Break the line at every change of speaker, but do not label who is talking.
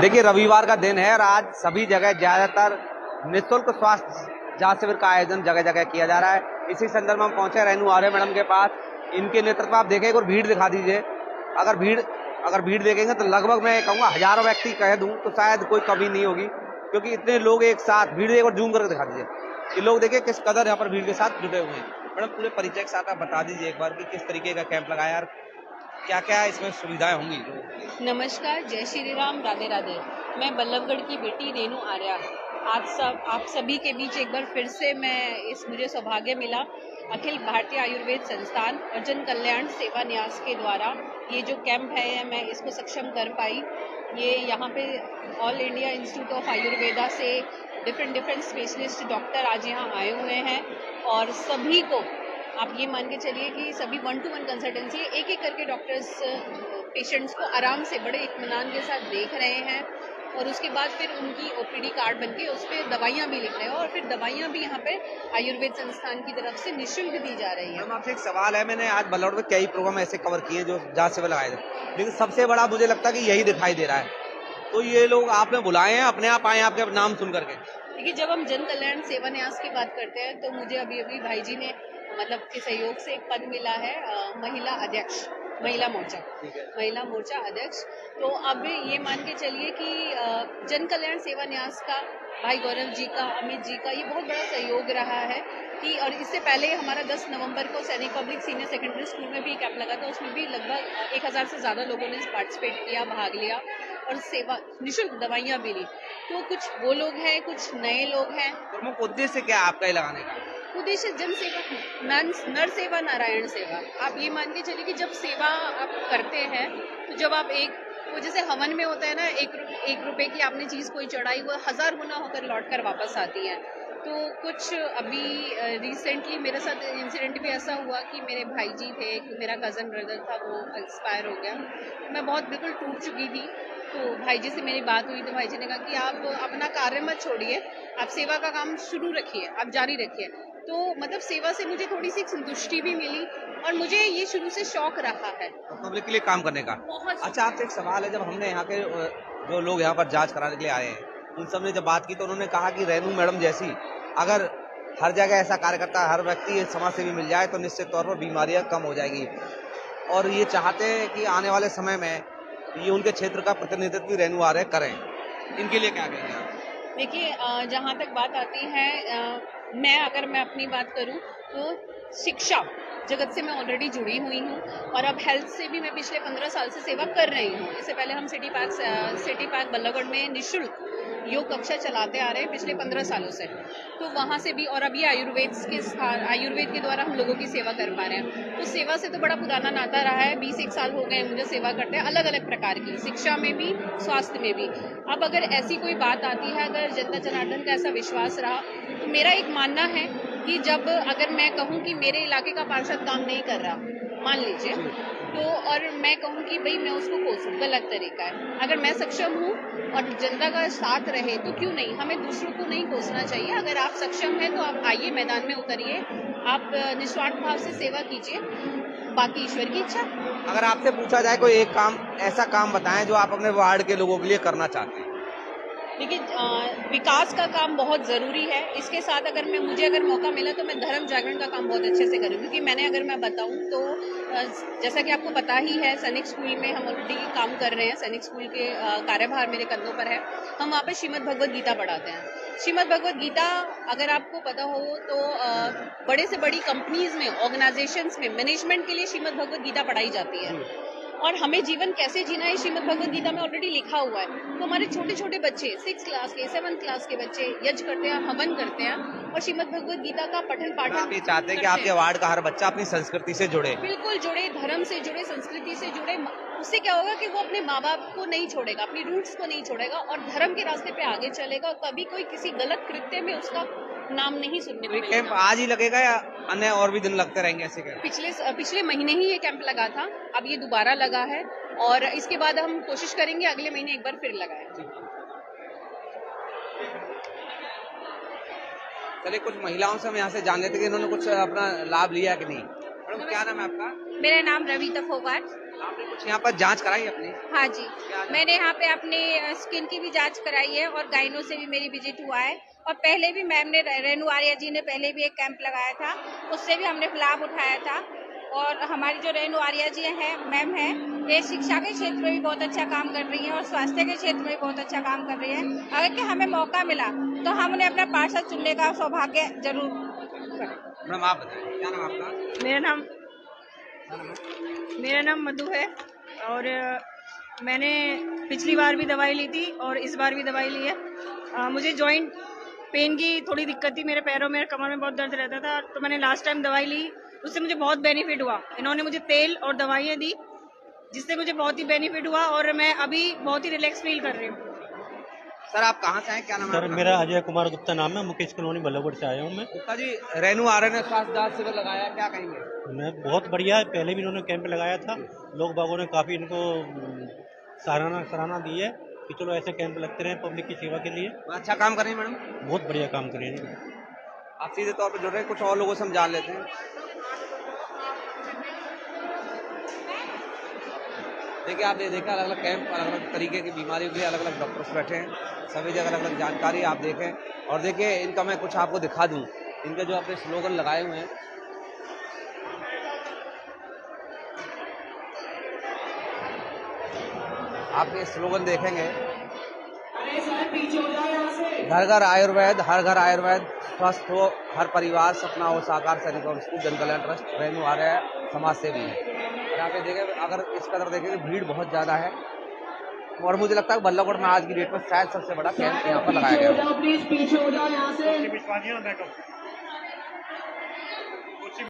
देखिए रविवार का दिन है और आज सभी जगह ज्यादातर निःशुल्क स्वास्थ्य जांच शिविर का आयोजन जगह जगह किया जा रहा है। इसी संदर्भ में हम पहुंचे रेणु आर्य मैडम के पास। इनके नेतृत्व आप देखें और भीड़ दिखा दीजिए। अगर भीड़ देखेंगे तो लगभग मैं कहूँगा हजारों व्यक्ति कह दूं तो शायद कोई कमी नहीं होगी, क्योंकि इतने लोग एक साथ भीड़ एक बार जूम करके दिखा दीजिए। ये लोग देखिए किस कदर यहाँ पर भीड़ के साथ जुटे हुए हैं। मैडम पूरे परिचय के साथ आप बता दीजिए एक बार कि किस तरीके का कैंप लगाया और क्या क्या इसमें सुविधाएं होंगी।
नमस्कार, जय श्री राम, राधे राधे। मैं बल्लभगढ़ की बेटी रेणु आर्या आज आप सभी के बीच एक बार फिर से मुझे सौभाग्य मिला अखिल भारतीय आयुर्वेद संस्थान और जन कल्याण सेवा न्यास के द्वारा ये जो कैंप है मैं इसको सक्षम कर पाई। ये यहाँ पे all India institute of Ayurveda से डिफरेंट स्पेशलिस्ट डॉक्टर आज यहाँ आए हुए हैं और सभी को आप ये मान के चलिए कि सभी 1-to-1 कंसल्टेंसी एक एक करके डॉक्टर्स पेशेंट्स को आराम से बड़े इत्मीनान के साथ देख रहे हैं और उसके बाद फिर उनकी ओपीडी कार्ड बनके उस पर दवाइयाँ भी लिख रहे हैं और फिर दवाइयाँ भी यहाँ पे आयुर्वेद संस्थान की तरफ से निःशुल्क दी जा रही है।
आपसे एक सवाल है, मैंने आज बल्लभगढ़ में कई प्रोग्राम ऐसे कवर किए जो जांच शिविर लगाए थे, लेकिन सबसे बड़ा मुझे लगता है कि यही दिखाई दे रहा है। तो ये लोग आपने बुलाए हैं, अपने आप आए आपके नाम सुन करके?
देखिए, जब हम जन कल्याण सेवा न्यास की बात करते हैं तो मुझे अभी भाई जी ने मतलब के सहयोग से एक पद मिला है महिला अध्यक्ष, महिला मोर्चा अध्यक्ष। तो अब ये मान के चलिए कि जन कल्याण सेवा न्यास का भाई गौरव जी का, अमित जी का ये बहुत बड़ा सहयोग रहा है कि और इससे पहले हमारा 10 नवंबर को सैनिक पब्लिक सीनियर सेकेंडरी स्कूल में भी कैंप लगा था। उसमें भी लगभग 1000 से ज़्यादा लोगों ने पार्टिसिपेट किया, भाग लिया और सेवा निःशुल्क दवाइयाँ भी ली। तो कुछ वो लोग हैं, कुछ नए लोग हैं।
प्रमुख उद्देश्य क्या है आपका ये लगाने का?
उद्देश्य जन सेवा, नर सेवा नारायण सेवा। आप ये मान के चलिए कि जब सेवा आप करते हैं तो जब आप वो जैसे हवन में होता है ना, एक रुपए की आपने चीज़ कोई चढ़ाई, वो 1000 गुना होकर लौट कर वापस आती है। तो कुछ अभी रिसेंटली मेरे साथ इंसिडेंट भी ऐसा हुआ कि मेरे भाई जी थे, मेरा कज़न ब्रदर था, वो एक्सपायर हो गया। मैं बहुत बिल्कुल टूट चुकी थी। तो भाई जी से मेरी बात हुई तो भाई जी ने कहा कि आप अपना कार्य मत छोड़िए, आप सेवा का काम शुरू रखिए, आप जारी रखिए। तो मतलब सेवा से मुझे थोड़ी सी संतुष्टि भी मिली और मुझे ये शुरू से शौक रहा है
पब्लिक के लिए काम करने का। अच्छा, आपसे एक सवाल है, जब हमने यहाँ के जो लोग यहाँ पर जांच कराने के लिए आए हैं उन सब ने जब बात की तो उन्होंने कहा कि रेणु मैडम जैसी अगर हर जगह ऐसा कार्यकर्ता, हर व्यक्ति समाज सेवी मिल जाए तो निश्चित तौर पर बीमारियां कम हो जाएगी और ये चाहते हैं कि आने वाले समय में ये उनके क्षेत्र का प्रतिनिधित्व भी रेणु आर्य करें। इनके लिए क्या कहेंगे आप?
देखिए, जहाँ तक बात आती है अगर मैं अपनी बात करूँ तो शिक्षा जगत से मैं ऑलरेडी जुड़ी हुई हूँ और अब हेल्थ से भी मैं पिछले 15 साल से सेवा कर रही हूँ। इससे पहले हम सिटी पार्क बल्लभगढ़ में निःशुल्क योग कक्षा चलाते आ रहे हैं पिछले 15 सालों से। तो वहाँ से भी और अब ये आयुर्वेद के द्वारा हम लोगों की सेवा कर पा रहे हैं। तो सेवा से तो बड़ा पुराना नाता रहा है, 20-1 साल हो गए मुझे सेवा करते हैं, अलग अलग प्रकार की, शिक्षा में भी, स्वास्थ्य में भी। अब अगर ऐसी कोई बात आती है, अगर जनता जनार्दन का ऐसा विश्वास रहा तो मेरा एक मानना है कि जब अगर मैं कहूँ कि मेरे इलाके का पार्षद काम नहीं कर रहा, मान लीजिए, तो और मैं कहूँ कि भाई मैं उसको कोसूं, गलत तरीका है। अगर मैं सक्षम हूँ और जनता का साथ रहे तो क्यों नहीं, हमें दूसरों को नहीं कोसना चाहिए। अगर आप सक्षम हैं तो आप आइए, मैदान में उतरिए, आप निस्वार्थ भाव से सेवा कीजिए, बाकी ईश्वर की इच्छा।
अगर आपसे पूछा जाए कोई एक काम, ऐसा काम बताएं जो आप अपने वार्ड के लोगों के लिए करना चाहते हैं।
देखिए, विकास का काम बहुत ज़रूरी है। इसके साथ अगर मौका मिला तो मैं धर्म जागरण का काम बहुत अच्छे से करूँ, क्योंकि अगर मैं बताऊँ तो जैसा कि आपको पता ही है, सैनिक स्कूल में हम ऑलरेडी काम कर रहे हैं। सैनिक स्कूल के कार्यभार मेरे कंधों पर है। हम वहाँ पे श्रीमद् भगवद गीता पढ़ाते हैं। श्रीमद् भगवद गीता अगर आपको पता हो तो बड़े से बड़ी कंपनीज में, ऑर्गेनाइजेशंस में मैनेजमेंट के लिए श्रीमद् भगवद गीता पढ़ाई जाती है और हमें जीवन कैसे जीना है श्रीमद् भगवद गीता में ऑलरेडी लिखा हुआ है। तो हमारे छोटे छोटे बच्चे 6 क्लास के, 7 क्लास के बच्चे यज्ञ करते हैं, हवन करते हैं और श्रीमद् भगवद गीता का पठन पाठन।
आप ये चाहते हैं कि आपके वार्ड का हर बच्चा अपनी संस्कृति से जुड़े?
बिल्कुल जुड़े, धर्म से जुड़े, संस्कृति से जुड़े। उससे क्या होगा कि वो अपने माँ बाप को नहीं छोड़ेगा, अपनी रूट्स को नहीं छोड़ेगा और धर्म के रास्ते पे आगे चलेगा और कभी कोई किसी गलत कृत्य में उसका नाम नहीं सुनने को मिलेगा।
कैंप आज ही लगेगा या अन्य और भी दिन लगते रहेंगे ऐसे?
पिछले महीने ही ये कैंप लगा था, अब ये दोबारा लगा है और इसके बाद हम कोशिश करेंगे अगले महीने एक बार फिर लगाएं।
चलिए, कुछ महिलाओं से हम यहाँ से जान लेते कि इन्होंने कुछ अपना लाभ लिया कि नहीं। मैडम, क्या नाम है आपका?
मेरा नाम रविता फोगाट।
आपने कुछ यहाँ पर जांच कराई अपनी?
हाँ जी,
क्या जांच?
मैंने यहाँ पे अपनी स्किन की भी जांच कराई है और गाइनो से भी मेरी विजिट हुआ है। और पहले भी मैम ने, रेणु आर्या जी ने पहले भी एक कैंप लगाया था, उससे भी हमने लाभ उठाया था। और हमारी जो रेणु आर्या जी हैं, मैम हैं, ये शिक्षा के क्षेत्र में भी बहुत अच्छा काम कर रही हैं और स्वास्थ्य के क्षेत्र में भी बहुत अच्छा काम कर रही हैं। अगर कि हमें मौका मिला तो हम उन्हें अपना पार्षद चुनने का सौभाग्य जरूर करें।
मैडम आप बताएं, क्या नाम आपका?
मेरा नाम मधु है और मैंने पिछली बार भी दवाई ली थी और इस बार भी दवाई ली है। मुझे जॉइंट पेन की थोड़ी दिक्कत थी, मेरे पैरों में, कमर में बहुत दर्द रहता था, तो मैंने लास्ट टाइम दवाई ली, उससे मुझे बहुत बेनिफिट हुआ। इन्होंने मुझे तेल और दवाइयाँ दी जिससे मुझे बहुत ही बेनिफिट हुआ और मैं अभी बहुत ही रिलैक्स फील कर रही हूँ।
सर आप कहाँ से हैं, क्या नाम है
सर
आपका?
मेरा अजय कुमार गुप्ता नाम है, मुकेश कॉलोनी बल्लभगढ़ से आया हूँ मैं।
गुप्ता जी, रेणु आर्या ने स्वास्थ्य जांच शिविर लगाया, क्या कहेंगे?
मैं बहुत बढ़िया है, पहले भी इन्होंने कैंप लगाया था, लोग बागों ने काफ़ी इनको सराहना दी है कि चलो ऐसे कैंप लगते रहे पब्लिक की सेवा के लिए।
अच्छा काम कर रही है मैडम।
बहुत बढ़िया काम कर रहे हैं।
आप सीधे तौर पर जुड़ रहे हैं, कुछ और लोगों से हम जान लेते हैं। देखिए आप ये देखें, अलग अलग कैंप, अलग अलग तरीके की बीमारियों के लिए अलग अलग डॉक्टर्स बैठे हैं, सभी जगह अलग अलग जानकारी आप देखें। और देखिए इनका मैं कुछ आपको दिखा दूं, इनके जो अपने स्लोगन लगाए हुए हैं, आप ये स्लोगन देखेंगे, घर घर आयुर्वेद, हर घर आयुर्वेद, स्वस्थ हो हर परिवार, सपना हो साकार, सैनिक और स्कूल, जन कल्याण ट्रस्ट, रेणु आर्या समाज सेवी है। और आप ये देखें, अगर इस कदर देखेंगे भीड़ बहुत ज़्यादा है और मुझे लगता है बल्लभगढ़ में आज की डेट में शायद सबसे बड़ा कैंप यहाँ पर लगाया गया है।